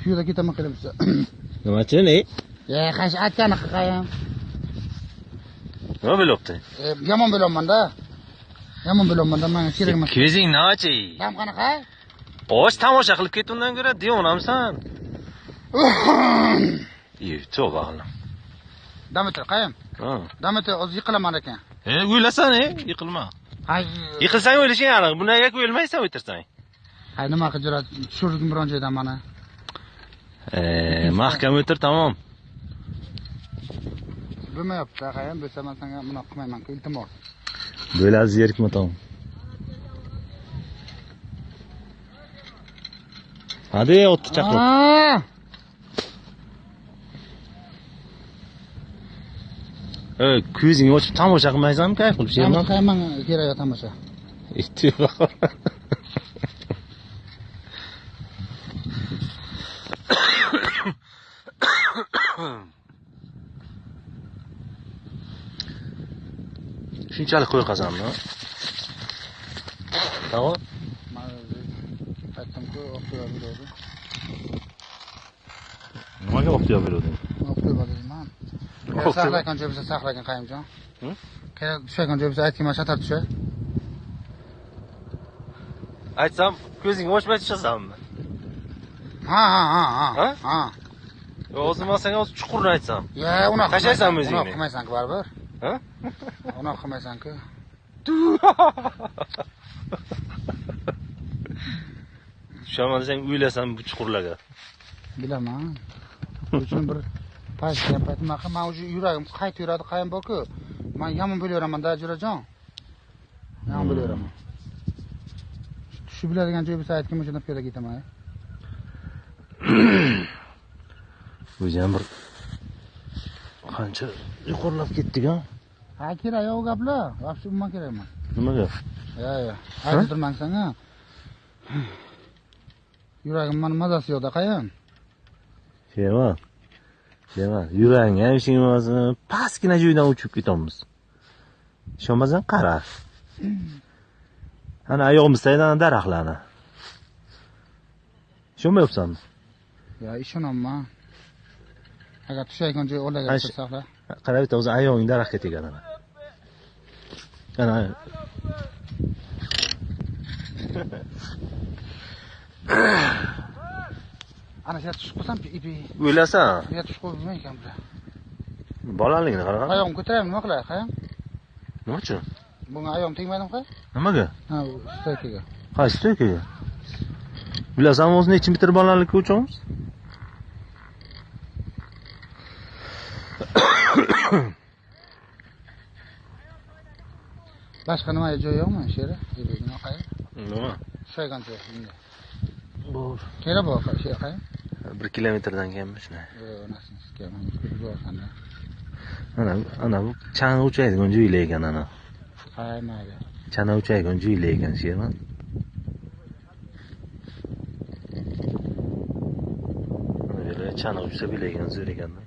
piyoda ketaman qilibsa. Nimachi ne? Qaysi aytgani qilqayam. Nima bo'libdi? Yomon bo'laman-da. Yomon bo'laman-da, menga kerak emas. Ko'zing nachi? Dam qanaqa? Osh tomosha qilib ket undan ko'ra, devonamsan. Tavba qildim. Dam o'tir, qayam? Ha. Dam o'tir, o'zi yiqilaman ekan. O'ylasan, yiqilma. Hay. Yiqilsang o'ylashing aniq. Bunaqa o'ylmaysan o'tirsang. Hay, nima qilib jur'at? Tushirdim biron joydan mana. Mahkam o'tir, tamom. Bo'lmayapti, qayam bo'lsa men senga buni qilmayman-ku, iltimos. Bo'ladi zerikma tom. Hadi o'tni chaqir. Ko'zingni ochib tomosha qilmaysanmi, kayf qilib sherman? Qayman kerak tomosha. Shunchalik qo'y qazanmi? Tamam. Aytdim-ku, o'qib berdim. Nimaga o'qib berding? O'qib berdim. Saqlagan joy bo'lsa saqlagan qayimjon. Kerak tushgan joy bo'lsa aytgan men shatar tushay. Aytsam, ko'zingni ochmay tushasanmi? Ha. O'zim senga o'z chuqurni aytsam. Unaqa tashlaysanmi o'zingni? Unaqa qilmaysan-ku baribir. Ha? Unaqa qilmaysan-ku. Tushaman desang, o'ylasan bu chuqurlarga. Bilaman. Uchun bir payt nima qilib, men o'zi yuragim qayta yuradi, qayim bor-ku. Men yomon bo'layveraman-da, Jurajon. Yomon bo'layveraman. Tushib biladigan joy bo'lsa aytgan o'shanda piyoda ketaman. O'zi ham bir qancha yuqorilab ketdik-a? Ha, kerak yo'q gaplar. Vaqti umuman kerak emas. Nimaga? Aytdirman senga. Yuragim mana mazasi yo'qda qayon. Sheva. Yuraging ham ishingmasin, pastgina joydan uchib ketamiz. Ishonmasang qara. Ana oyog'imizda daraxtlarni. Ishonmayapsanmi? Ishonaman. Agar tushayotgan joy o'rlagan saqla. Qara bitta o'zi oyog'ing daraxtga tegan ana. Ana shu tushib qolsam, ipi. O'ylasan? Bu yerga tushib qo'ymayman ekan bular. Bolaligini qara. Oyog'im ko'taraymi, nima qilay, qayam? Nima uchun? Bunga oyog'im tegmaydimi, qay? Nimaga? Ha, stoykaga. Qaysi stoykaga? Bilasanmi o'zini nechta bitir bolalikka uchamiz? Boshqa nima joy yo'qmi, sherra? Nima qay? Nima? Tushaygan joy. Bor. Kerak bor, sherra qay? 1 kilometrdan kammi shuni. Nasib kelgan. Zo'rxanda. Ana bu chana uchaydigan joylar ekan ana. Qaymaydi. Chana uchaydigan joylar ekan sherman. Chana uchsa bilagan zo'r ekanda.